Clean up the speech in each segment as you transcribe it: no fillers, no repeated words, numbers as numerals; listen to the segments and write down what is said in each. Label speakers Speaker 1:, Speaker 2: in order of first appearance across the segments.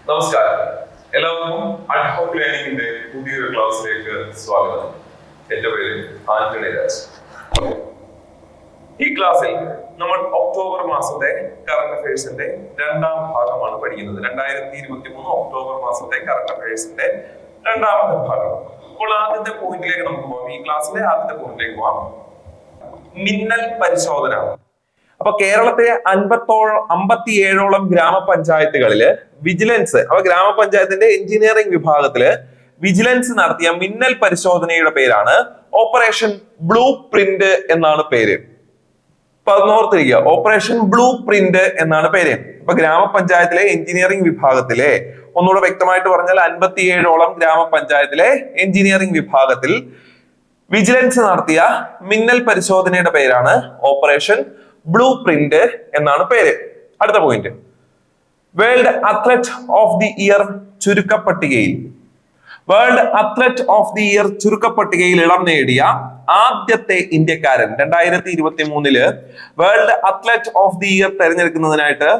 Speaker 1: നമസ്കാരം, എല്ലാവർക്കും അഡ്ഹോക്ക് ലേണിംഗിന്റെ പുതിയൊരു ക്ലാസ്സിലേക്ക് സ്വാഗതം. എന്റെ പേര് ആന്റണി രാജ്. ഈ ക്ലാസ്സിൽ നമ്മൾ ഒക്ടോബർ മാസത്തെ കറണ്ട് അഫയേഴ്സിന്റെ രണ്ടാം ഭാഗമാണ് പഠിക്കുന്നത്. 2023 ഒക്ടോബർ മാസത്തെ കറണ്ട് അഫയേഴ്സിന്റെ രണ്ടാമത്തെ ഭാഗം. അപ്പോൾ ആദ്യത്തെ പോയിന്റിലേക്ക് നമുക്ക് പോകാം. ഈ ക്ലാസ്സിലെ ആദ്യത്തെ പോയിന്റിലേക്ക് പോകാം. മിന്നൽ പരിശോധന. അപ്പൊ കേരളത്തിലെ 57ഓളം ഗ്രാമപഞ്ചായത്തുകളില് വിജിലൻസ്, അപ്പൊ ഗ്രാമപഞ്ചായത്തിന്റെ എഞ്ചിനീയറിംഗ് വിഭാഗത്തില് വിജിലൻസ് നടത്തിയ മിന്നൽ പരിശോധനയുടെ പേരാണ് ഓപ്പറേഷൻ ബ്ലൂ പ്രിന്റ് എന്നാണ് പേര്. അപ്പൊ അത് ഓർത്തിരിക്കുക, ഓപ്പറേഷൻ ബ്ലൂ പ്രിന്റ് എന്നാണ് പേര്. അപ്പൊ ഗ്രാമപഞ്ചായത്തിലെ എഞ്ചിനീയറിംഗ് വിഭാഗത്തിലെ, ഒന്നുകൂടെ വ്യക്തമായിട്ട് പറഞ്ഞാൽ 57ഓളം ഗ്രാമപഞ്ചായത്തിലെ എഞ്ചിനീയറിംഗ് വിഭാഗത്തിൽ വിജിലൻസ് നടത്തിയ മിന്നൽ പരിശോധനയുടെ പേരാണ് ഓപ്പറേഷൻ ബ്ലൂ പ്രിന്റ് എന്നാണ് പേര്. അടുത്ത point, World Athlete of the Year ചുരുക്കപ്പട്ടികയിൽ, World Athlete of the Year ചുരുക്കപ്പട്ടികയിൽ ഇടം നേടിയ ആദ്യത്തെ ഇന്ത്യക്കാരൻ. 2023 World Athlete of the Year തെരഞ്ഞെടുക്കുന്നതിനായിട്ട്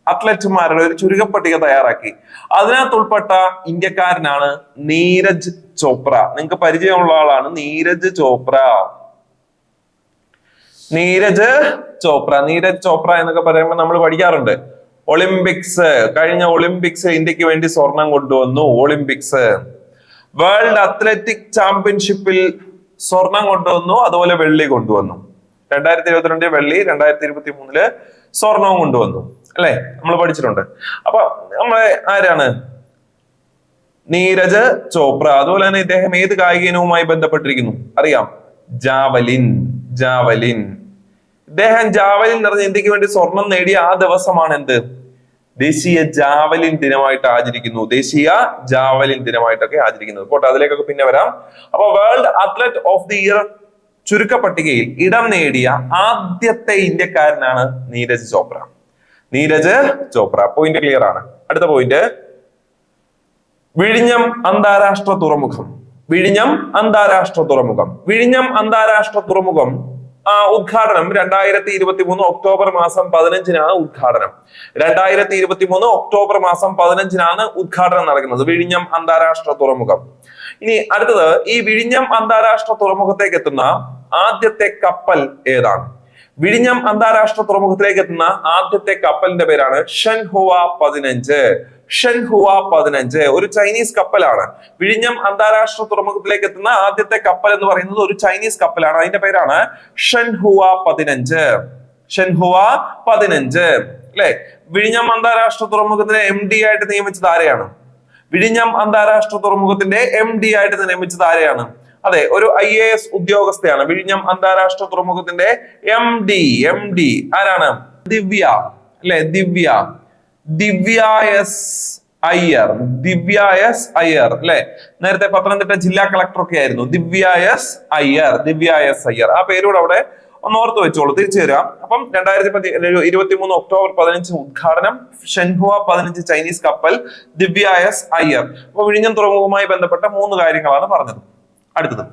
Speaker 1: അത്ലറ്റുമാരുടെ ഒരു ചുരുക്കപ്പട്ടിക തയ്യാറാക്കി. അതിനകത്ത് ഉൾപ്പെട്ട ഇന്ത്യക്കാരനാണ് നീരജ് ചോപ്ര. നിങ്ങൾക്ക് പരിചയമുള്ള ആളാണ് നീരജ് ചോപ്ര. നീരജ് ചോപ്ര എന്നൊക്കെ പറയുമ്പോൾ നമ്മൾ പഠിക്കാറുണ്ട്. ഒളിമ്പിക്സ്, കഴിഞ്ഞ ഒളിമ്പിക്സ് ഇന്ത്യക്ക് വേണ്ടി സ്വർണം കൊണ്ടുവന്നു. ഒളിമ്പിക്സ്, വേൾഡ് അത്ലറ്റിക് ചാമ്പ്യൻഷിപ്പിൽ സ്വർണം കൊണ്ടുവന്നു, അതുപോലെ വെള്ളി കൊണ്ടുവന്നു. 2022 വെള്ളി, 2023 സ്വർണവും കൊണ്ടുവന്നു, അല്ലെ? നമ്മൾ പഠിച്ചിട്ടുണ്ട്. അപ്പൊ നമ്മളെ ആരാണ്? നീരജ് ചോപ്ര. അതുപോലെ തന്നെ ഇദ്ദേഹം ഏത് കായിക ഇനവുമായി ബന്ധപ്പെട്ടിരിക്കുന്നു അറിയാം? ജാവലിൻ. ഇദ്ദേഹം ജാവലിൻ നിറഞ്ഞ ഇന്ത്യക്ക് വേണ്ടി സ്വർണം നേടിയ ആ ദിവസമാണ് എന്ത്? ദേശീയ ജാവലിൻ ദിനമായിട്ട് ആചരിക്കുന്നു. ദേശീയ ജാവലിൻ ദിനമായിട്ടൊക്കെ ആചരിക്കുന്നത്. പോട്ടെ, അതിലേക്കൊക്കെ പിന്നെ വരാം. അപ്പൊ World Athlete of the Year ചുരുക്കപ്പട്ടികയിൽ ഇടം നേടിയ ആദ്യത്തെ ഇന്ത്യക്കാരനാണ് നീരജ് ചോപ്ര. പോയിന്റ് ക്ലിയർ ആണ്. അടുത്ത പോയിന്റ്, വിഴിഞ്ഞം അന്താരാഷ്ട്ര തുറമുഖം. വിഴിഞ്ഞം അന്താരാഷ്ട്ര തുറമുഖം ഉദ്ഘാടനം 2023 ഒക്ടോബർ മാസം 15-നാണ് ഉദ്ഘാടനം. 2023 ഒക്ടോബർ മാസം 15-നാണ് ഉദ്ഘാടനം നടക്കുന്നത്, വിഴിഞ്ഞം അന്താരാഷ്ട്ര തുറമുഖം. ഇനി അടുത്തത്, ഈ വിഴിഞ്ഞം അന്താരാഷ്ട്ര തുറമുഖത്തേക്ക് എത്തുന്ന ആദ്യത്തെ കപ്പൽ ഏതാണ്? വിഴിഞ്ഞം അന്താരാഷ്ട്ര തുറമുഖത്തിലേക്ക് എത്തുന്ന ആദ്യത്തെ കപ്പലിന്റെ പേരാണ് ഷൻഹുവ 15. ഒരു ചൈനീസ് കപ്പലാണ്. വിഴിഞ്ഞം അന്താരാഷ്ട്ര തുറമുഖത്തിലേക്ക് എത്തുന്ന ആദ്യത്തെ കപ്പൽ എന്ന് പറയുന്നത് ഒരു ചൈനീസ് കപ്പലാണ്. അതിന്റെ പേരാണ് ഷൻഹുവ 15. അല്ലെ? വിഴിഞ്ഞം അന്താരാഷ്ട്ര തുറമുഖത്തിന്റെ MD ആയിട്ട് നിയമിച്ചത് ആരെയാണ്? വിഴിഞ്ഞം അന്താരാഷ്ട്ര തുറമുഖത്തിന്റെ MD ആയിട്ട് നിയമിച്ചത് ആരെയാണ്? അതെ, ഒരു IAS ഉദ്യോഗസ്ഥയാണ്. വിഴിഞ്ഞം അന്താരാഷ്ട്ര തുറമുഖത്തിന്റെ MD ആരാണ്? ദിവ്യ. അല്ലെ? ദിവ്യ എസ് അയ്യർ. അല്ലെ? നേരത്തെ പത്തനംതിട്ട ജില്ലാ കളക്ടർ ഒക്കെ ആയിരുന്നു. ദിവ്യ എസ് അയ്യർ. ആ പേരൂടെ അവിടെ ഒന്ന് ഓർത്ത് വെച്ചോളൂ, തിരിച്ചു തരാം. അപ്പം 2023 ഒക്ടോബർ 15 ഉദ്ഘാടനം, ഷൻഹുവ 15 ചൈനീസ് കപ്പൽ, ദിവ്യ എസ് അയ്യർ. അപ്പൊ വിഴിഞ്ഞം തുറമുഖവുമായി ബന്ധപ്പെട്ട 3 കാര്യങ്ങളാണ് പറഞ്ഞത്. അടുത്തത്,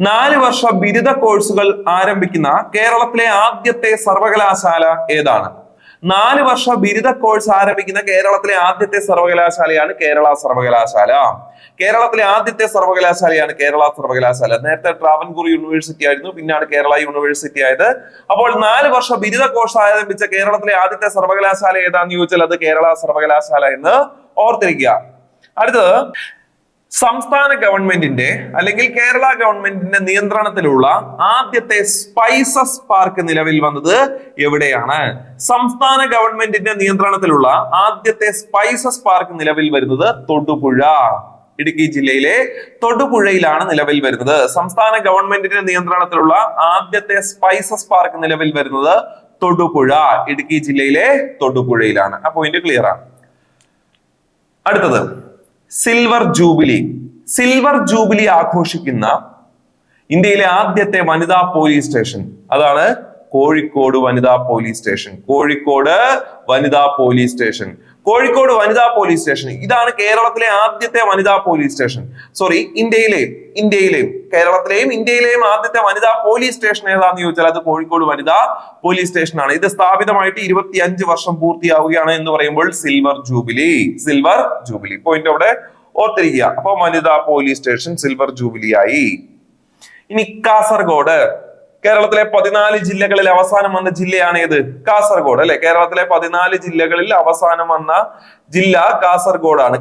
Speaker 1: 4 വർഷ ബിരുദ കോഴ്സുകൾ ആരംഭിക്കുന്ന കേരളത്തിലെ ആദ്യത്തെ സർവകലാശാല ഏതാണ്? 4 വർഷ ബിരുദ കോഴ്സ് ആരംഭിക്കുന്ന കേരളത്തിലെ ആദ്യത്തെ സർവകലാശാലയാണ് കേരള സർവകലാശാല. നേരത്തെ ട്രാവൻകൂർ യൂണിവേഴ്സിറ്റി ആയിരുന്നു, പിന്നാണ് കേരള യൂണിവേഴ്സിറ്റി ആയത്. അപ്പോൾ 4 വർഷ ബിരുദ കോഴ്സ് ആരംഭിച്ച കേരളത്തിലെ ആദ്യത്തെ സർവകലാശാല ഏതാന്ന് ചോദിച്ചാൽ അത് കേരള സർവകലാശാല എന്ന് ഓർത്തിരിക്കുക. അടുത്തത്, സംസ്ഥാന ഗവൺമെന്റിന്റെ അല്ലെങ്കിൽ കേരള ഗവൺമെന്റിന്റെ നിയന്ത്രണത്തിലുള്ള ആദ്യത്തെ സ്പൈസസ് പാർക്ക് നിലവിൽ വന്നത് എവിടെയാണ്? സംസ്ഥാന ഗവൺമെന്റിന്റെ നിയന്ത്രണത്തിലുള്ള ആദ്യത്തെ സ്പൈസസ് പാർക്ക് നിലവിൽ വരുന്നത് തൊടുപുഴ, ഇടുക്കി ജില്ലയിലെ തൊടുപുഴയിലാണ് നിലവിൽ വരുന്നത്. സംസ്ഥാന ഗവൺമെന്റിന്റെ നിയന്ത്രണത്തിലുള്ള ആദ്യത്തെ സ്പൈസസ് പാർക്ക് നിലവിൽ വരുന്നത് തൊടുപുഴ, ഇടുക്കി ജില്ലയിലെ തൊടുപുഴയിലാണ്. ആ പോയിന്റ് ക്ലിയർ ആണ്. അടുത്തത്, സിൽവർ ജൂബിലി ആഘോഷിക്കുന്ന ഇന്ത്യയിലെ ആദ്യത്തെ വനിതാ പോലീസ് സ്റ്റേഷൻ അതാണ് കോഴിക്കോട് വനിതാ പോലീസ് സ്റ്റേഷൻ. കോഴിക്കോട് വനിതാ പോലീസ് സ്റ്റേഷൻ. ഇതാണ് കേരളത്തിലെ ആദ്യത്തെ വനിതാ പോലീസ് സ്റ്റേഷൻ. സോറി, ഇന്ത്യയിലെയും കേരളത്തിലെയും ഇന്ത്യയിലെയും ആദ്യത്തെ വനിതാ പോലീസ് സ്റ്റേഷൻ ഏതാന്ന് ചോദിച്ചാൽ അത് കോഴിക്കോട് വനിതാ പോലീസ് സ്റ്റേഷൻ ആണ്. ഇത് സ്ഥാപിതമായിട്ട് 25 വർഷം പൂർത്തിയാവുകയാണ് എന്ന് പറയുമ്പോൾ സിൽവർ ജൂബിലി പോയിന്റ് അവിടെ ഓർത്തിരിക്കുക. അപ്പൊ വനിതാ പോലീസ് സ്റ്റേഷൻ സിൽവർ ജൂബിലി ആയി. ഇനി കാസർഗോഡ്. കേരളത്തിലെ 14 ജില്ലകളിൽ അവസാനം വന്ന ജില്ലയാണ് ഏത്? കാസർഗോഡ് അല്ലെ. കേരളത്തിലെ 14 ജില്ലകളിൽ അവസാനം വന്ന ജില്ല കാസർഗോഡാണ്.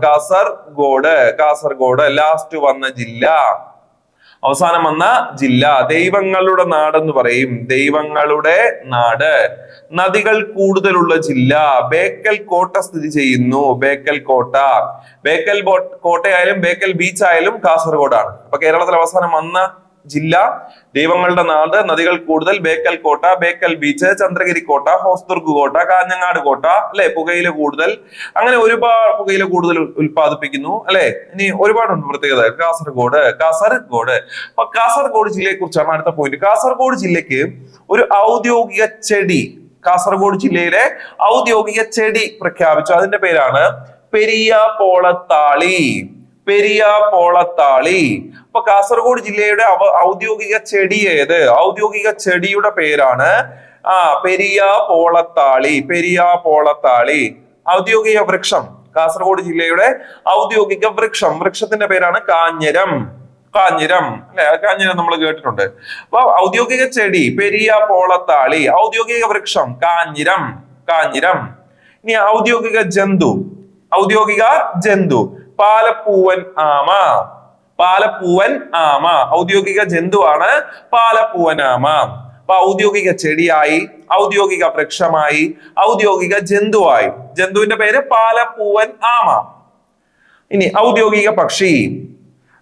Speaker 1: കാസർഗോഡ് ലാസ്റ്റ് വന്ന ജില്ല, അവസാനം വന്ന ജില്ല. ദൈവങ്ങളുടെ നാട് എന്ന് പറയും. ദൈവങ്ങളുടെ നാട്. നദികൾ കൂടുതലുള്ള ജില്ല. ബേക്കൽ കോട്ട സ്ഥിതി ചെയ്യുന്നു. ബേക്കൽ കോട്ടയായാലും ബേക്കൽ ബീച്ച് ആയാലും കാസർഗോഡാണ്. അപ്പൊ കേരളത്തിൽ അവസാനം വന്ന ജില്ല, ദൈവങ്ങളുടെ നാട്, നദികൾ കൂടുതൽ, ബേക്കൽ കോട്ട, ബേക്കൽ ബീച്ച്, ചന്ദ്രഗിരി കോട്ട, ഹോസ്ദുർഗ് കോട്ട, കാഞ്ഞങ്ങാട് കോട്ട അല്ലെ. പുകയില കൂടുതൽ, അങ്ങനെ ഒരുപാട് പുകയില കൂടുതൽ ഉൽപ്പാദിപ്പിക്കുന്നു അല്ലെ. ഇനി ഒരുപാടുണ്ട് പ്രത്യേകത. കാസർഗോഡ്. അപ്പൊ കാസർഗോഡ് ജില്ലയെ കുറിച്ചാണ് അടുത്ത പോയിന്റ്. കാസർഗോഡ് ജില്ലയ്ക്ക് ഒരു ഔദ്യോഗിക ചെടി, കാസർഗോഡ് ജില്ലയിലെ ഔദ്യോഗിക ചെടി പ്രഖ്യാപിച്ചു. അതിന്റെ പേരാണ് പെരിയാപോളത്താളി. അപ്പൊ കാസർഗോഡ് ജില്ലയുടെ ഔദ്യോഗിക ചെടി ഏത്? ഔദ്യോഗിക ചെടിയുടെ പേരാണ് പെരിയാപോളത്താളി. ഔദ്യോഗിക വൃക്ഷം, കാസർഗോഡ് ജില്ലയുടെ ഔദ്യോഗിക വൃക്ഷത്തിന്റെ പേരാണ് കാഞ്ഞിരം അല്ലെ. കാഞ്ഞിരം നമ്മൾ കേട്ടിട്ടുണ്ട്. അപ്പൊ ഔദ്യോഗിക ചെടി പെരിയാപോളത്താളി, ഔദ്യോഗിക വൃക്ഷം കാഞ്ഞിരം. ഇനി ഔദ്യോഗിക ജന്തു പാലപ്പൂവൻ ആമ. ഔദ്യോഗിക ജന്തുവാണ് പാലപ്പൂവൻ ആമ. അപ്പൊ ഔദ്യോഗിക ചെടിയായി, ഔദ്യോഗിക വൃക്ഷമായി, ഔദ്യോഗിക ജന്തുവായി. ജന്തുവിന്റെ പേര് പാലപ്പൂവൻ ആമ. ഇനി ഔദ്യോഗിക പക്ഷി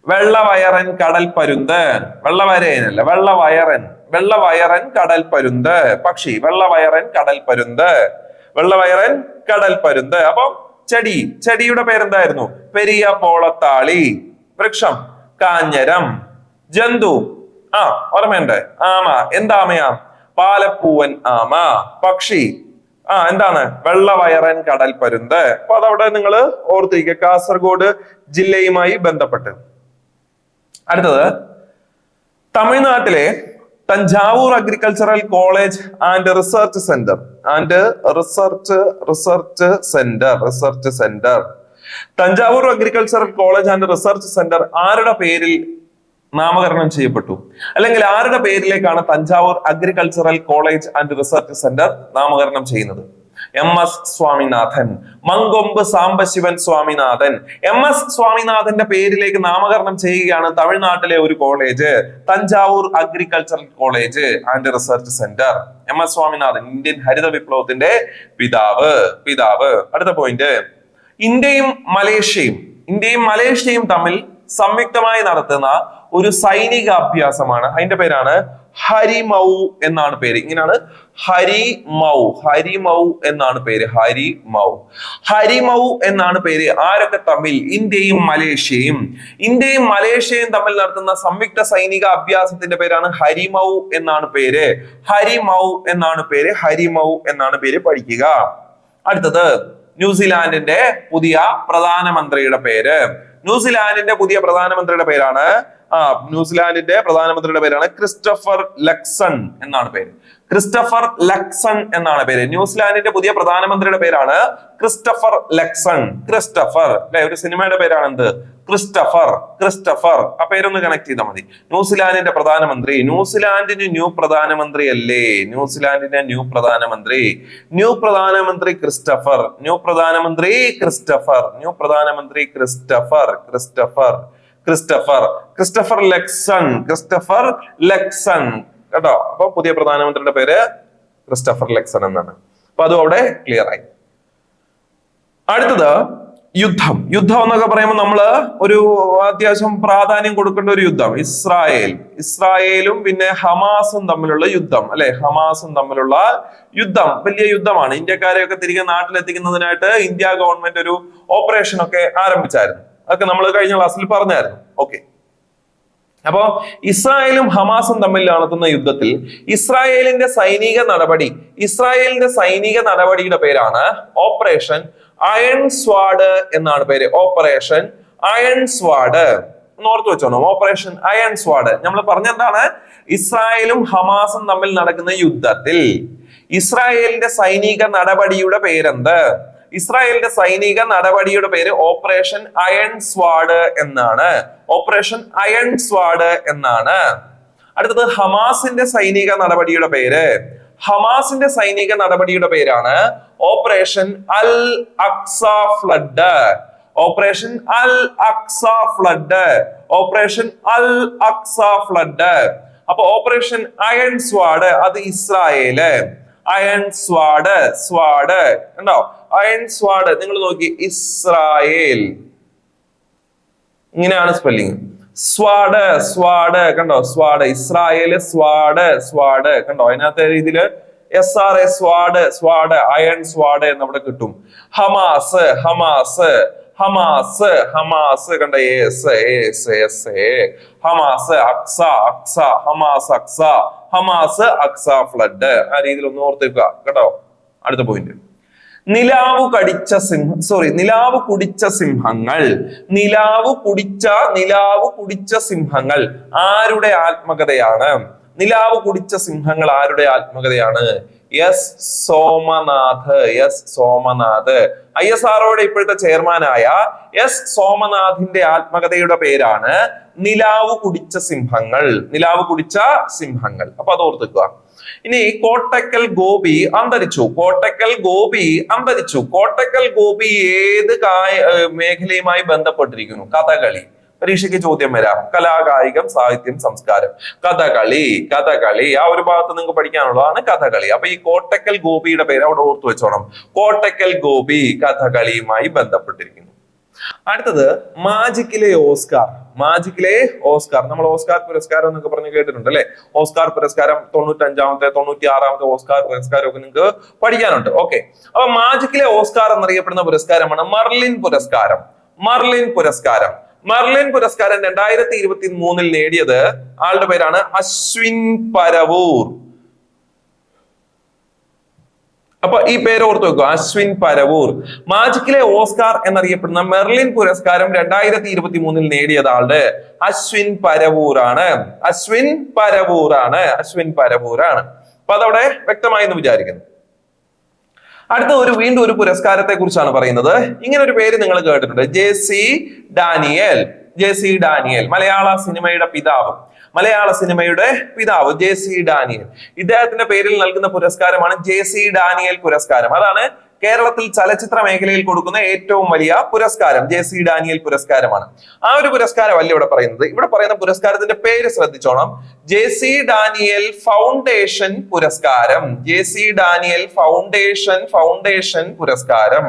Speaker 1: വെള്ളവയറൻ കടൽപ്പരുന്ത്. വെള്ളവയറൻ കടൽപ്പരുന്ത് പക്ഷി. വെള്ളവയറൻ കടൽപ്പരുന്ത്. അപ്പൊ ചെടിയുടെ പേരെന്തായിരുന്നു? പെരിയാപോളത്താളി. വൃക്ഷം കാഞ്ഞിരം. ജന്തു ഓർമ്മയുണ്ട്, ആമ. എന്താമയാ? പാലപ്പൂവൻ ആമ. പക്ഷി എന്താണ്? വെള്ളവയറൻ കടൽപ്പരുന്ത്. അപ്പൊ അതവിടെ നിങ്ങൾ ഓർത്തിരിക്കുക, കാസർഗോഡ് ജില്ലയുമായി ബന്ധപ്പെട്ട്. അടുത്തത് തമിഴ്നാട്ടിലെ Thanjavur agricultural college and research centre. Thanjavur agricultural college and research centre ആരുടെ പേരിൽ നാമകരണം ചെയ്യപ്പെട്ടു? അല്ലെങ്കിൽ ആരുടെ പേരിലേക്കാണ് Thanjavur agricultural college and research centre നാമകരണം ചെയ്യുന്നത്? MS സ്വാമിനാഥൻ, മങ്കൊമ്പ് സാംബശിവൻ സ്വാമിനാഥൻ. MS സ്വാമിനാഥന്റെ പേരിലേക്ക് നാമകരണം ചെയ്യുകയാണ് തമിഴ്നാട്ടിലെ ഒരു college, Thanjavur agricultural college and research centre. MS Swaminathan Indian ഹരിത വിപ്ലവത്തിന്റെ പിതാവ്. അടുത്ത പോയിന്റ്, ഇന്ത്യയും മലേഷ്യയും തമ്മിൽ സംയുക്തമായി നടത്തുന്ന ഒരു സൈനിക അഭ്യാസമാണ്. അതിന്റെ പേരാണ് ഹരിമൗ എന്നാണ് പേര്. ഇങ്ങനെയാണ് ഹരിമൗ എന്നാണ് പേര്. ഹരിമൗ എന്നാണ് പേര്. ആരൊക്കെ തമ്മിൽ? ഇന്ത്യയും മലേഷ്യയും തമ്മിൽ നടത്തുന്ന സംയുക്ത സൈനിക അഭ്യാസത്തിന്റെ പേരാണ് ഹരിമൗ എന്നാണ് പേര്. ഹരിമൗ എന്നാണ് പേര്. പഠിക്കുക. അടുത്തത് ന്യൂസിലാൻഡിന്റെ പുതിയ പ്രധാനമന്ത്രിയുടെ പേര്. ന്യൂസിലാൻഡിന്റെ പേരാണ് ക്രിസ്റ്റഫർ ലക്സൺ എന്നാണ് പേര്. ന്യൂസിലാൻഡിന്റെ പുതിയ പ്രധാനമന്ത്രിയുടെ പേരാണ് ക്രിസ്റ്റഫർ ലക്സൺ. അല്ലെ, ഒരു സിനിമയുടെ പേരാണ് എന്ത്? ക്രിസ്റ്റഫർ. ആ പേരൊന്ന് കണക്ട് ചെയ്താൽ മതി. ന്യൂസിലാൻഡിന്റെ പ്രധാനമന്ത്രി. ന്യൂസിലാൻഡിന് ന്യൂ പ്രധാനമന്ത്രി അല്ലേ? ന്യൂ പ്രധാനമന്ത്രി ക്രിസ്റ്റഫർ ലക്സൺ കേട്ടോ. അപ്പൊ പുതിയ പ്രധാനമന്ത്രിയുടെ പേര് ക്രിസ്റ്റഫർ ലക്സൺ എന്നാണ്. അപ്പൊ അതും അവിടെ ക്ലിയർ ആയി. അടുത്തത് യുദ്ധം എന്നൊക്കെ പറയുമ്പോൾ നമ്മള് ഒരു അത്യാവശ്യം പ്രാധാന്യം കൊടുക്കേണ്ട ഒരു യുദ്ധം. ഇസ്രായേലും പിന്നെ ഹമാസും തമ്മിലുള്ള യുദ്ധം അല്ലെ. വലിയ യുദ്ധമാണ്. ഇന്ത്യക്കാരെയൊക്കെ തിരികെ നാട്ടിലെത്തിക്കുന്നതിനായിട്ട് ഇന്ത്യ ഗവൺമെന്റ് ഒരു ഓപ്പറേഷൻ ഒക്കെ ആരംഭിച്ചായിരുന്നു. അതൊക്കെ നമ്മൾ കഴിഞ്ഞ ക്ലാസ്സിൽ പറഞ്ഞായിരുന്നു. ഓക്കെ. അപ്പോ ഇസ്രായേലും ഹമാസും തമ്മിൽ നടത്തുന്ന യുദ്ധത്തിൽ ഇസ്രായേലിന്റെ സൈനിക നടപടിയുടെ പേരാണ് ഓപ്പറേഷൻ അയൺ സ്വാഡ് എന്നാണ് പേര്. ഓപ്പറേഷൻ അയൺ സ്വാഡ് ഓർത്ത് വെച്ചോണം. ഓപ്പറേഷൻ അയൺ സ്വാഡ് നമ്മൾ പറഞ്ഞെന്താണ്? ഇസ്രായേലും ഹമാസും തമ്മിൽ നടക്കുന്ന യുദ്ധത്തിൽ ഇസ്രായേലിന്റെ സൈനിക നടപടിയുടെ പേരെന്ത്? ഇസ്രായേലിന്റെ സൈനിക നടപടിയുടെ പേര് ഓപ്പറേഷൻ അയൺ സ്വാഡ് എന്നാണ്. ഓപ്പറേഷൻ അയൺ സ്വാഡ് എന്നാണ്. അടുത്തത് ഹമാസിന്റെ സൈനിക നടപടിയുടെ പേര്. ഹമാസിന്റെ സൈനിക നടപടിയുടെ പേരാണ് ഓപ്പറേഷൻ അൽ അക്സ ഫ്ലഡ്. ഓപ്പറേഷൻ അൽ അക്സ ഫ്ലഡ്. ഓപ്പറേഷൻ അൽ അക്സ ഫ്ലഡ്. അപ്പൊ ഓപ്പറേഷൻ അയൺ സ്വാഡ് അത് ഇസ്രായേല്. അയൺ സ്വാഡ് സ്വാഡ് കണ്ടോ? അയൺ സ്വാഡ് നിങ്ങൾ നോക്കി, ഇസ്രായേൽ ഇങ്ങനെയാണ് സ്പെല്ലിങ്. സ്വാഡ് സ്വാഡ് കണ്ടോ? സ്വാഡ് ഇസ്രായേല് സ്വാഡ് സ്വാഡ് കണ്ടോ? അതിനകത്തെ രീതിയില് SRA സ്വാഡ് സ്വാഡ് അയൺ സ്വാഡ് എന്ന് അവിടെ കിട്ടും. ഹമാസ് ഹമാസ് ഹമാസ് ഹമാസ് കണ്ട ഹമാസ് അക്സ അക്സ ഹമാസ് അക്സ ഹമാസ് അക്സ ഫ്ലഡ്. ആ രീതിയിൽ ഒന്ന് ഓർത്തേക്കുക കേട്ടോ. അടുത്ത പോയിന്റ്, നിലാവ് കുടിച്ച സിംഹങ്ങൾ. നിലാവ് കുടിച്ച സിംഹങ്ങൾ ആരുടെ ആത്മകഥയാണ്? നിലാവ് കുടിച്ച സിംഹങ്ങൾ ആരുടെ ആത്മകഥയാണ്? സോമനാഥ്. സോമനാഥ് ISROയുടെ ഇപ്പോഴത്തെ ചെയർമാനായ സോമനാഥിന്റെ ആത്മകഥയുടെ പേരാണ് നിലാവ് കുടിച്ച സിംഹങ്ങൾ. നിലാവ് കുടിച്ച സിംഹങ്ങൾ. അപ്പൊ അത് ഓർത്തുക്കുക. ഇനി കോട്ടക്കൽ ഗോപി അന്തരിച്ചു. കോട്ടക്കൽ ഗോപി അന്തരിച്ചു. കോട്ടക്കൽ ഗോപി ഏത് മേഖലയുമായി ബന്ധപ്പെട്ടിരിക്കുന്നു? കഥകളി. പരീക്ഷയ്ക്ക് ചോദ്യം വരാം. കലാകായികം, സാഹിത്യം, സംസ്കാരം. കഥകളി. കഥകളി ആ ഒരു ഭാഗത്ത് നിങ്ങൾക്ക് പഠിക്കാനുള്ളതാണ് കഥകളി. അപ്പൊ ഈ കോട്ടക്കൽ ഗോപിയുടെ പേര് അവിടെ ഓർത്തു വെച്ചോണം. കോട്ടക്കൽ ഗോപി കഥകളിയുമായി ബന്ധപ്പെട്ടിരിക്കുന്നു. അടുത്തത് മാജിക്കിലെ ഓസ്കാർ. മാജിക്കിലെ ഓസ്കാർ. നമ്മൾ ഓസ്കാർ പുരസ്കാരം എന്നൊക്കെ പറഞ്ഞ് കേട്ടിട്ടുണ്ട് അല്ലെ? ഓസ്കാർ പുരസ്കാരം 95-ാമത്തെ 96-ാമത്തെ ഓസ്കാർ പുരസ്കാരം ഒക്കെ നിങ്ങൾക്ക് പഠിക്കാനുണ്ട്. ഓക്കെ, അപ്പൊ മാജിക്കിലെ ഓസ്കാർ എന്നറിയപ്പെടുന്ന പുരസ്കാരമാണ് മർലിൻ പുരസ്കാരം. മർലിൻ പുരസ്കാരം. മർലിൻ പുരസ്കാരം 2023 നേടിയത് ആളുടെ പേരാണ് അശ്വിൻ പരവൂർ. അപ്പൊ ഈ പേര് ഓർത്ത് വെക്കുക, അശ്വിൻ പരവൂർ. മാജിക്കിലെ ഓസ്കാർ എന്നറിയപ്പെടുന്ന മെർലിൻ പുരസ്കാരം 2023 നേടിയത് ആളുടെ അശ്വിൻ പരവൂറാണ്. അശ്വിൻ പരവൂറാണ്. അശ്വിൻ പരവൂറാണ്. അപ്പൊ അതവിടെ വ്യക്തമായി എന്ന് വിചാരിക്കുന്നു. അടുത്ത വീണ്ടും ഒരു പുരസ്കാരത്തെ കുറിച്ചാണ് പറയുന്നത്. ഇങ്ങനെ ഒരു പേര് നിങ്ങൾ കേട്ടിട്ടുണ്ട്, JC ഡാനിയൽ. JC ഡാനിയൽ മലയാള സിനിമയുടെ പിതാവ്. മലയാള സിനിമയുടെ പിതാവ് JC ഡാനിയൽ. ഇദ്ദേഹത്തിന്റെ പേരിൽ നൽകുന്ന പുരസ്കാരമാണ് JC ഡാനിയൽ പുരസ്കാരം. അതാണ് കേരളത്തിൽ ചലച്ചിത്ര മേഖലയിൽ കൊടുക്കുന്ന ഏറ്റവും വലിയ പുരസ്കാരം. JC ഡാനിയൽ പുരസ്കാരമാണ്. ആ ഒരു പുരസ്കാരമല്ല ഇവിടെ പറയുന്നത്. ഇവിടെ പറയുന്ന പുരസ്കാരത്തിന്റെ പേര് ശ്രദ്ധിച്ചോണം. JC ഡാനിയൽ ഫൗണ്ടേഷൻ പുരസ്കാരം. JC ഡാനിയൽ ഫൗണ്ടേഷൻ പുരസ്കാരം.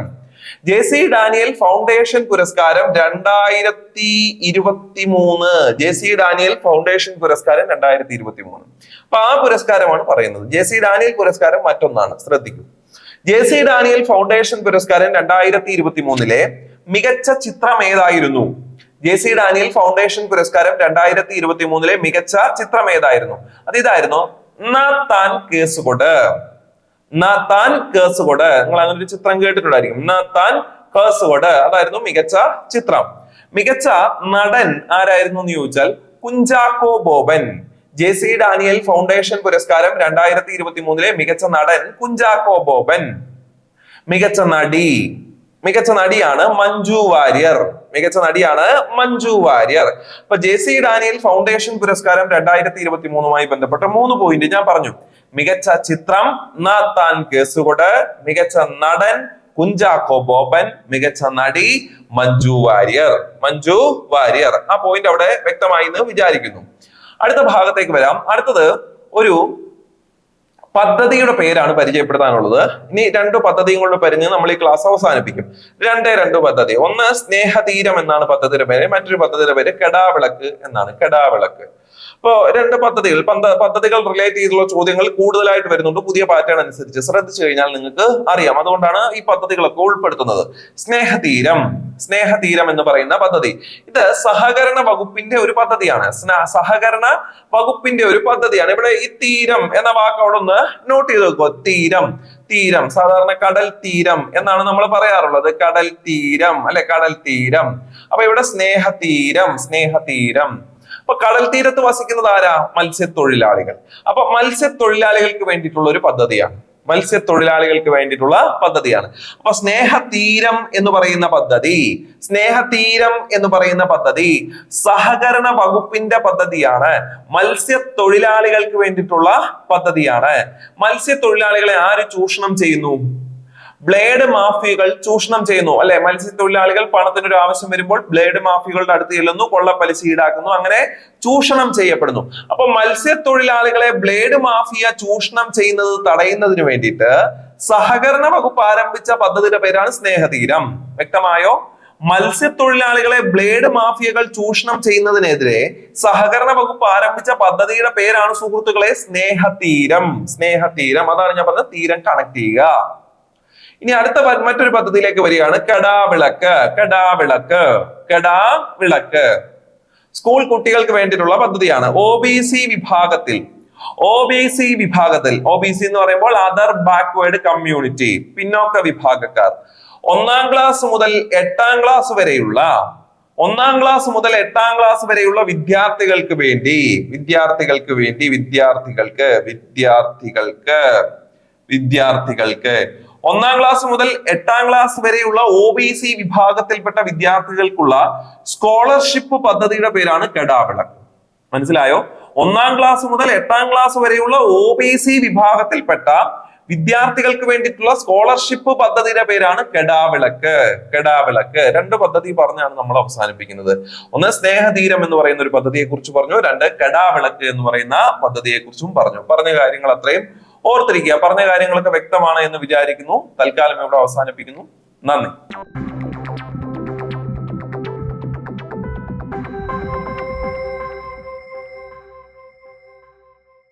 Speaker 1: JC ഡാനിയൽ ഫൗണ്ടേഷൻ പുരസ്കാരം 2023. JC ഡാനിയൽ ഫൗണ്ടേഷൻ പുരസ്കാരം 2023. അപ്പൊ ആ പുരസ്കാരമാണ് പറയുന്നത്. JC ഡാനിയൽ പുരസ്കാരം മറ്റൊന്നാണ്, ശ്രദ്ധിക്കൂ. JC ഡാനിയൽ ഫൗണ്ടേഷൻ പുരസ്കാരം 2023 മികച്ച ചിത്രം ഏതായിരുന്നു? JC ഡാനിയൽ ഫൗണ്ടേഷൻ പുരസ്കാരം 2023 മികച്ച ചിത്രം ഏതായിരുന്നു? അത് ഇതായിരുന്നു, നാത്താൻ കേസുകൊട്. നാത്താൻ കേസുകൊട്. നിങ്ങൾ അങ്ങനെ ഒരു ചിത്രം കേട്ടിട്ടുണ്ടായിരിക്കും, നാത്താൻ കേസുകൊട്. അതായിരുന്നു മികച്ച ചിത്രം. മികച്ച നടൻ ആരായിരുന്നു എന്ന് ചോദിച്ചാൽ Kunchacko Boban. JC Daniel foundation പുരസ്കാരം 2023 മികച്ച നടൻ കുഞ്ചാക്കോ ബോബൻ. മികച്ച നടിയാണ് മഞ്ജു വാര്യർ. മികച്ച നടിയാണ് മഞ്ജു വാര്യർ. അപ്പൊ JC ഡാനിയൽ ഫൗണ്ടേഷൻ പുരസ്കാരം 2023 ബന്ധപ്പെട്ട 3 പോയിന്റ് ഞാൻ പറഞ്ഞു. മികച്ച ചിത്രം നാത്താൻ കേസുകൊട്, മികച്ച നടൻ കുഞ്ചാക്കോ ബോബൻ, മികച്ച നടി മഞ്ജു വാര്യർ. മഞ്ജു വാര്യർ. ആ പോയിന്റ് അവിടെ വ്യക്തമായി എന്ന് വിചാരിക്കുന്നു. അടുത്ത ഭാഗത്തേക്ക് വരാം. അടുത്തത് ഒരു പദ്ധതിയുടെ പേരാണ് പരിചയപ്പെടുത്താനുള്ളത്. ഇനി 2 പദ്ധതിയും കൊണ്ട് പറഞ്ഞ് നമ്മൾ ഈ ക്ലാസ് അവസാനിപ്പിക്കും. 2 പദ്ധതി. ഒന്ന് സ്നേഹതീരം എന്നാണ് പദ്ധതിയുടെ പേര്. മറ്റൊരു പദ്ധതിയുടെ പേര് കെടാവിളക്ക് എന്നാണ്. കെടാവിളക്ക്. ഇപ്പോ 2 പദ്ധതികൾ റിലേറ്റ് ചെയ്തുള്ള ചോദ്യങ്ങൾ കൂടുതലായിട്ട് വരുന്നുണ്ട് പുതിയ പാറ്റേൺ അനുസരിച്ച്. ശ്രദ്ധിച്ചു കഴിഞ്ഞാൽ നിങ്ങൾക്ക് അറിയാം. അതുകൊണ്ടാണ് ഈ പദ്ധതികളൊക്കെ ഉൾപ്പെടുത്തുന്നത്. സ്നേഹതീരം എന്ന് പറയുന്ന പദ്ധതി, ഇത് സഹകരണ വകുപ്പിന്റെ ഒരു പദ്ധതിയാണ്. സഹകരണ വകുപ്പിന്റെ ഒരു പദ്ധതിയാണ്. ഇവിടെ ഈ തീരം എന്ന വാക്ക് അവിടെ ഒന്ന് നോട്ട് ചെയ്ത് വെക്കുക. തീരം, സാധാരണ കടൽ തീരം എന്നാണ് നമ്മൾ പറയാറുള്ളത്. കടൽ തീരം അല്ലെ, കടൽ തീരം. അപ്പൊ ഇവിടെ സ്നേഹതീരം, സ്നേഹതീരം. അപ്പൊ കടൽ തീരത്ത് വസിക്കുന്നത് ആരാ? മത്സ്യത്തൊഴിലാളികൾ. അപ്പൊ മത്സ്യത്തൊഴിലാളികൾക്ക് വേണ്ടിയിട്ടുള്ള ഒരു പദ്ധതിയാണ്, മത്സ്യത്തൊഴിലാളികൾക്ക് വേണ്ടിയിട്ടുള്ള പദ്ധതിയാണ്. അപ്പൊ സ്നേഹതീരം എന്ന് പറയുന്ന പദ്ധതി, സ്നേഹതീരം എന്ന് പറയുന്ന പദ്ധതി സഹകരണ വകുപ്പിന്റെ പദ്ധതിയാണ്, മത്സ്യത്തൊഴിലാളികൾക്ക് വേണ്ടിയിട്ടുള്ള പദ്ധതിയാണ്. മത്സ്യത്തൊഴിലാളികളെ ആര് ചൂഷണം ചെയ്യുന്നു? ബ്ലേഡ് മാഫിയകൾ ചൂഷണം ചെയ്യുന്നു അല്ലെ. മത്സ്യത്തൊഴിലാളികൾ പണത്തിന് ഒരു ആവശ്യം വരുമ്പോൾ ബ്ലേഡ് മാഫിയകളുടെ അടുത്ത് ചെല്ലുന്നു, കൊള്ളപ്പലിശ ഈടാക്കുന്നു, അങ്ങനെ ചൂഷണം ചെയ്യപ്പെടുന്നു. അപ്പൊ മത്സ്യത്തൊഴിലാളികളെ ബ്ലേഡ് മാഫിയ ചൂഷണം ചെയ്യുന്നത് തടയുന്നതിന് വേണ്ടിയിട്ട് സഹകരണ വകുപ്പ് ആരംഭിച്ച പദ്ധതിയുടെ പേരാണ് സ്നേഹതീരം. വ്യക്തമായോ? മത്സ്യത്തൊഴിലാളികളെ ബ്ലേഡ് മാഫിയകൾ ചൂഷണം ചെയ്യുന്നതിനെതിരെ സഹകരണ വകുപ്പ് ആരംഭിച്ച പദ്ധതിയുടെ പേരാണ് സുഹൃത്തുക്കളെ സ്നേഹതീരം. സ്നേഹതീരം, അതാണ് ഞാൻ പറഞ്ഞത്, തീരം കണക്ട് ചെയ്യുക. ഇനി അടുത്ത മറ്റൊരു പദ്ധതിയിലേക്ക് വരികയാണ്, കെടാവിളക്ക്. കെടാവിളക്ക്, കെടാവിളക്ക് സ്കൂൾ കുട്ടികൾക്ക് വേണ്ടിയിട്ടുള്ള പദ്ധതിയാണ്. OBC വിഭാഗത്തിൽ, OBC വിഭാഗത്തിൽ, OBC എന്ന് പറയുമ്പോൾ അതർ ബാക്ക്വേർഡ് കമ്മ്യൂണിറ്റി, പിന്നോക്ക വിഭാഗക്കാർ, 1ാം ക്ലാസ് മുതൽ 8ാം ക്ലാസ് വരെയുള്ള, 1ാം ക്ലാസ് മുതൽ 8ാം ക്ലാസ് വരെയുള്ള വിദ്യാർത്ഥികൾക്ക് വേണ്ടി, വിദ്യാർത്ഥികൾക്ക് വേണ്ടി, വിദ്യാർത്ഥികൾക്ക്, വിദ്യാർത്ഥികൾക്ക്, വിദ്യാർത്ഥികൾക്ക് 1ാം ക്ലാസ് മുതൽ 8ാം ക്ലാസ് വരെയുള്ള OBC വിഭാഗത്തിൽപ്പെട്ട വിദ്യാർത്ഥികൾക്കുള്ള സ്കോളർഷിപ്പ് പദ്ധതിയുടെ പേരാണ് കെടാവിളക്ക്. മനസ്സിലായോ? 1ാം ക്ലാസ് മുതൽ 8ാം ക്ലാസ് വരെയുള്ള OBC വിഭാഗത്തിൽപ്പെട്ട വിദ്യാർത്ഥികൾക്ക് വേണ്ടിയിട്ടുള്ള സ്കോളർഷിപ്പ് പദ്ധതിയുടെ പേരാണ് കെടാവിളക്ക്. കെടാവിളക്ക്. 2 പദ്ധതി പറഞ്ഞാണ് നമ്മൾ അവസാനിപ്പിക്കുന്നത്. ഒന്ന് സ്നേഹതീരം എന്ന് പറയുന്ന ഒരു പദ്ധതിയെ കുറിച്ച് പറഞ്ഞു, 2 കെടാവിളക്ക് എന്ന് പറയുന്ന പദ്ധതിയെ കുറിച്ചും പറഞ്ഞു. പറഞ്ഞ കാര്യങ്ങൾ അത്രയും ഓർത്തിരിക്കുക. പറഞ്ഞ കാര്യങ്ങളൊക്കെ വ്യക്തമാണ് എന്ന് വിചാരിക്കുന്നു. തൽക്കാലം ഇവിടെ അവസാനിപ്പിക്കുന്നു. നന്ദി.